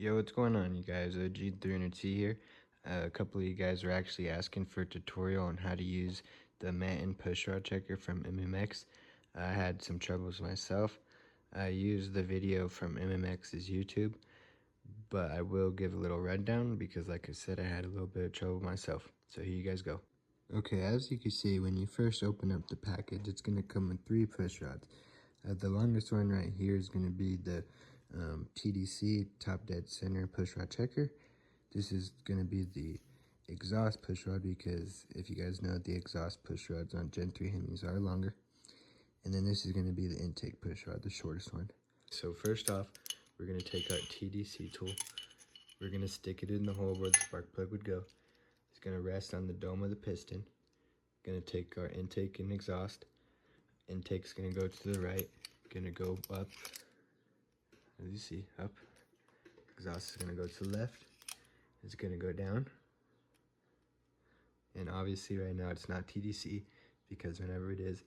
Yo, what's going on, you guys? G300T here. A couple of you guys were actually asking for a tutorial on how to use the Manton pushrod checker from MMX. I had some troubles myself. I used the video from MMX's YouTube, but I will give a little rundown because, like I said, I had a little bit of trouble myself. So here you guys go. Okay, as you can see, when you first open up the package, it's going to come with 3 pushrods. The longest one right here is going to be the TDC top dead center pushrod checker. This is going to be the exhaust pushrod because if you guys know, the exhaust pushrods on Gen 3 Hemis are longer. And then this is going to be the intake pushrod, the shortest one. So first off, we're going to take our TDC tool. We're going to stick it in the hole where the spark plug would go. It's going to rest on the dome of the piston. Going to take our intake and exhaust. Intake's going to go to the right. Going to go up. As you see, up. Exhaust is going to go to the left. It's going to go down. And obviously right now it's not TDC because whenever it is,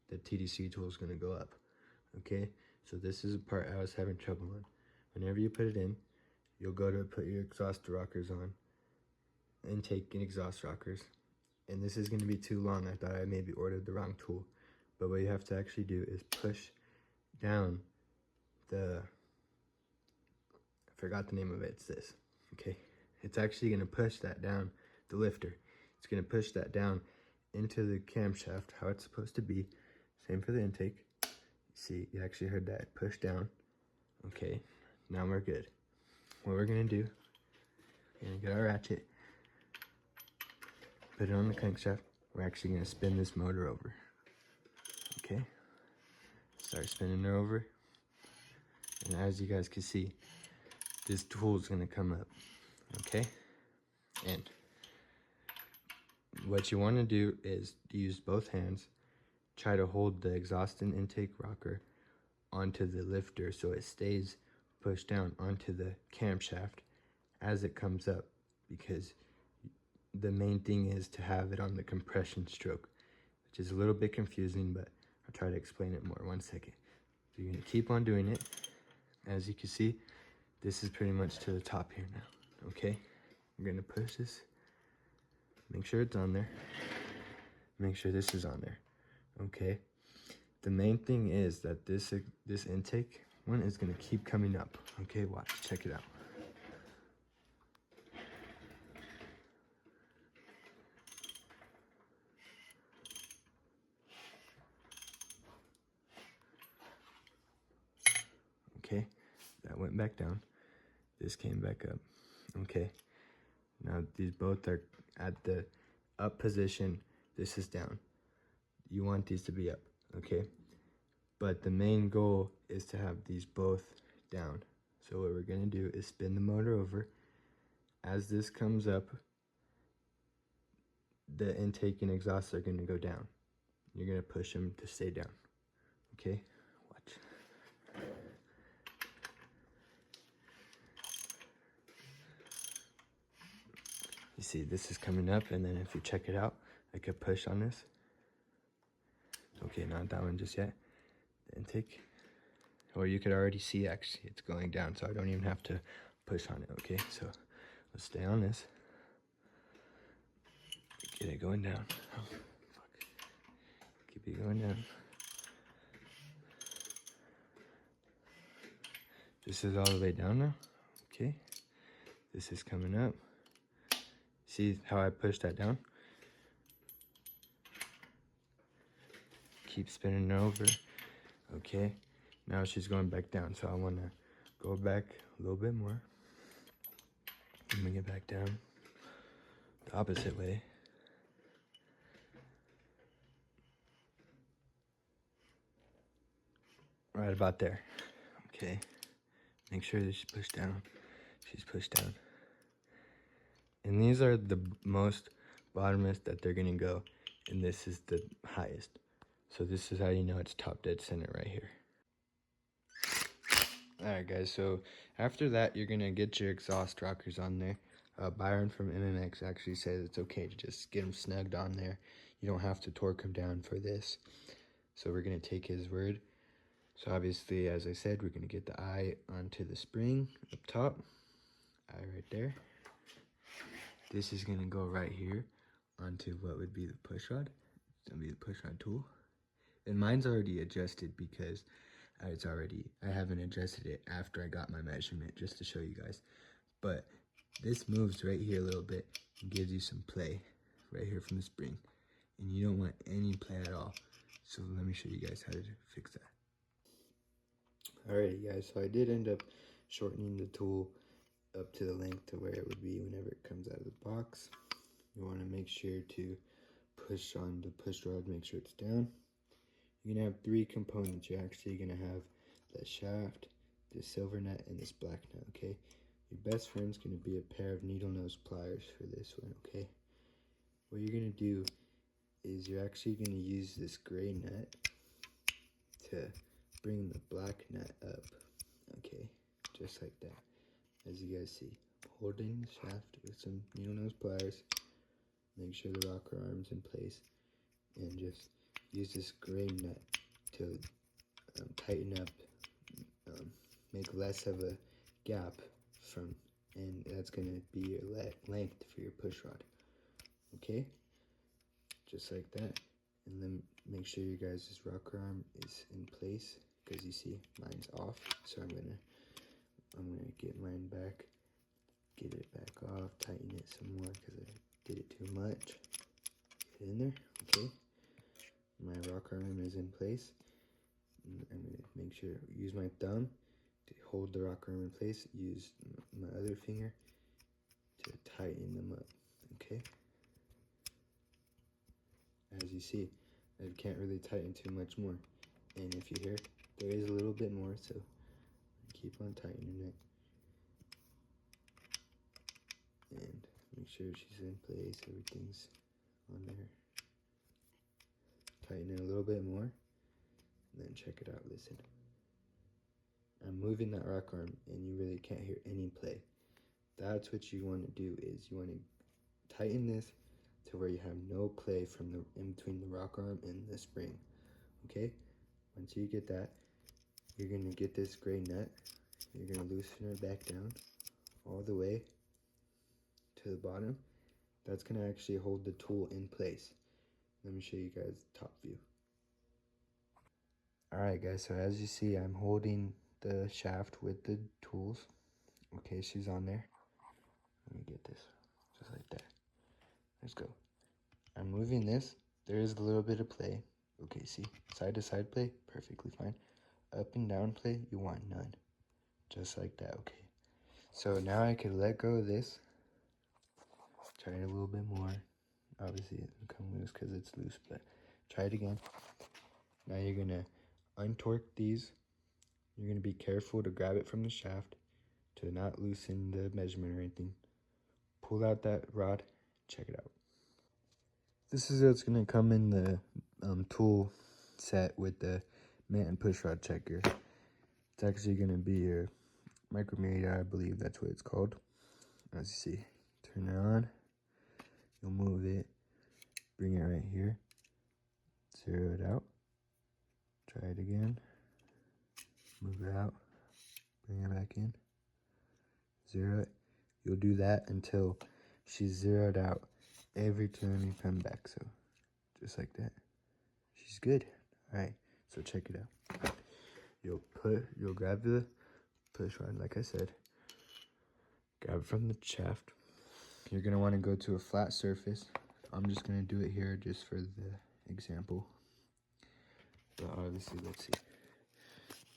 the TDC tool is going to go up. Okay, so this is a part I was having trouble on. Whenever you put it in, you'll go to put your exhaust rockers on. Intake and exhaust rockers. And this is going to be too long. I thought I maybe ordered the wrong tool. But what you have to actually do is push down the, I forgot the name of it, it's this, okay? It's actually going to push that down, the lifter. It's going to push that down into the camshaft, how it's supposed to be. Same for the intake. See, you actually heard that push down. Okay, now we're good. What we're going to do, we're going to get our ratchet, put it on the crankshaft. We're actually going to spin this motor over. Okay, start spinning her over. And as you guys can see, this tool is going to come up. Okay, and what you want to do is use both hands, try to hold the exhaust and intake rocker onto the lifter so it stays pushed down onto the camshaft as it comes up, because the main thing is to have it on the compression stroke, which is a little bit confusing, but I'll try to explain it more. 1 second. So you're going to keep on doing it. As you can see, this is pretty much to the top here now. Okay, I'm going to push this. Make sure it's on there. Make sure this is on there. Okay. The main thing is that this intake one is going to keep coming up. Okay, watch. Check it out. Okay, that went back down. This came back up. Okay. Now these both are at the up position. This is down. You want these to be up, okay? But the main goal is to have these both down. So what we're gonna do is spin the motor over. As this comes up, the intake and exhaust are gonna go down. You're gonna push them to stay down, okay? Watch. You see, this is coming up, and then if you check it out, I could push on this. Okay, not that one just yet. The intake. Or you could already see, actually, it's going down, so I don't even have to push on it, okay? So, let's stay on this. Get it going down. Oh, fuck. Keep it going down. This is all the way down now, okay? This is coming up. See how I pushed that down? Keep spinning it over. Okay, now she's going back down, so I want to go back a little bit more. Bring it back down the opposite way. Right about there. Okay, make sure that she's pushed down. She's pushed down. And these are the most bottomest that they're gonna go, and this is the highest. So this is how you know it's top dead center right here. Alright guys, so after that you're gonna get your exhaust rockers on there. Byron from MMX actually says it's okay to just get them snugged on there. You don't have to torque them down for this. So we're gonna take his word. So obviously, as I said, we're gonna get the eye onto the spring up top. right there. This is gonna go right here onto what would be the pushrod. It's gonna be the pushrod tool. And mine's already adjusted because I haven't adjusted it after I got my measurement, just to show you guys. But this moves right here a little bit and gives you some play right here from the spring. And you don't want any play at all. So let me show you guys how to fix that. Alrighty guys, so I did end up shortening the tool up to the length to where it would be whenever it comes out of the box. You want to make sure to push on the push rod, make sure it's down. You're going to have 3 components. You're actually going to have the shaft, this silver nut, and this black nut, okay? Your best friend's going to be a pair of needle nose pliers for this one, okay? What you're going to do is you're actually going to use this gray nut to bring the black nut up, okay? Just like that, as you guys see. Holding the shaft with some needle nose pliers, make sure the rocker arm's in place, and just use this gray nut to tighten up, make less of a gap from, and that's going to be your length for your push rod, okay? Just like that. And then make sure your guys' rocker arm is in place, because you see mine's off, so I'm gonna get mine back, get it back off, tighten it some more because I did it too much. Get in there, okay? My rocker arm is in place. I'm gonna make sure, use my thumb to hold the rocker arm in place, use my other finger to tighten them up, okay? As you see, I can't really tighten too much more. And if you hear, there is a little bit more, so keep on tightening it. And make sure she's in place, everything's on there. Tighten it a little bit more, and then check it out, listen. I'm moving that rock arm, and you really can't hear any play. That's what you want to do, is you want to tighten this to where you have no play from the in between the rock arm and the spring, okay? Once you get that, you're going to get this gray nut, you're going to loosen her back down all the way to the bottom. That's going to actually hold the tool in place. Let me show you guys the top view. Alright guys, so as you see, I'm holding the shaft with the tools. Okay, she's on there. Let me get this, just like that. Let's go. I'm moving this. There is a little bit of play. Okay, see, side to side play, perfectly fine. Up and down play, you want none. Just like that, okay. So now I can let go of this. Try it a little bit more. Obviously it will come loose because it's loose, but try it again. Now you're gonna untorque these. You're gonna be careful to grab it from the shaft to not loosen the measurement or anything. Pull out that rod, check it out. This is what's gonna come in the tool set with the Manton pushrod checker. It's actually gonna be your micrometer, I believe that's what it's called. As you see, turn it on, you'll move it, bring it right here, zero it out, try it again, move it out, bring it back in, zero it. You'll do that until she's zeroed out every time you come back, so just like that. She's good. All right, so check it out. You'll grab the push rod, like I said, grab it from the shaft. You're gonna want to go to a flat surface. I'm just gonna do it here just for the example. But obviously, let's see.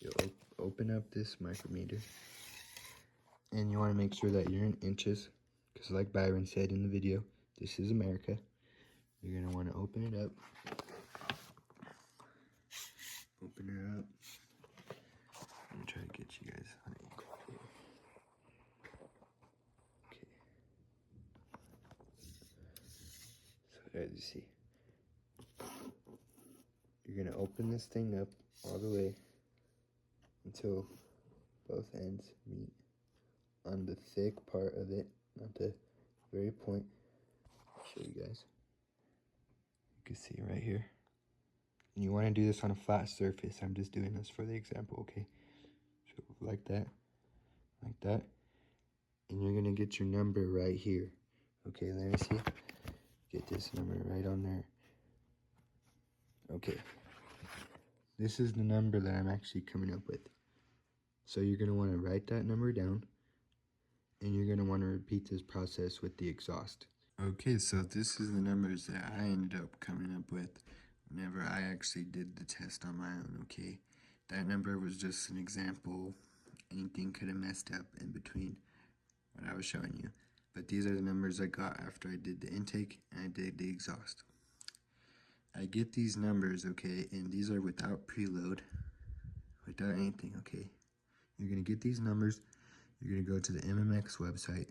You'll open up this micrometer, and you want to make sure that you're in inches, because like Byron said in the video, this is America. You're gonna want to open it up. Open it up. I'm gonna try to get you guys on an equal view. Okay. So as you see, you're gonna open this thing up all the way until both ends meet on the thick part of it, not the very point. I'll show you guys. You can see right here. And you want to do this on a flat surface. I'm just doing this for the example, okay? So like that, like that. and you're gonna get your number right here. Okay, let me see. Get this number right on there. Okay, this is the number that I'm actually coming up with. So you're gonna wanna write that number down, and you're gonna wanna repeat this process with the exhaust. Okay, so this is the numbers that I ended up coming up with whenever I actually did the test on my own, okay? That number was just an example. Anything could have messed up in between what I was showing you. But these are the numbers I got after I did the intake and I did the exhaust. I get these numbers, okay, and these are without preload, without anything, okay? You're gonna get these numbers, you're gonna go to the MMX website.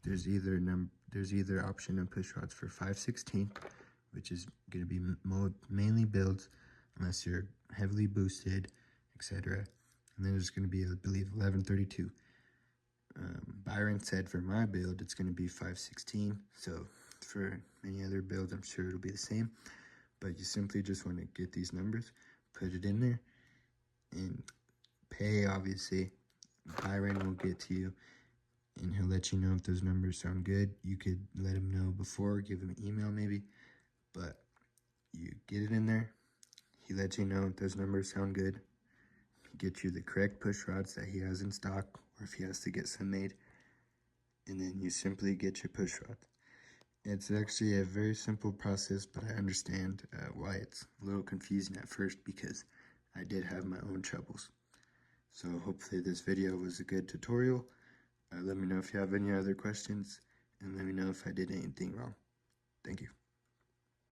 There's either option of push rods for 5/16, which is gonna be mainly builds unless you're heavily boosted, etc. And then there's gonna be, I believe, 1132. Byron said for my build it's going to be 5/16, so for many other builds I'm sure it'll be the same, but you simply just want to get these numbers, put it in there, and pay. Obviously Byron will get to you and he'll let you know if those numbers sound good. You could let him know before, give him an email maybe, but you get it in there, he lets you know if those numbers sound good, he gets you the correct push rods that he has in stock, or if he has to get some made, and then you simply get your push rod. It's actually a very simple process, but I understand why it's a little confusing at first because I did have my own troubles. So hopefully this video was a good tutorial. Let me know if you have any other questions, and let me know if I did anything wrong. Thank you.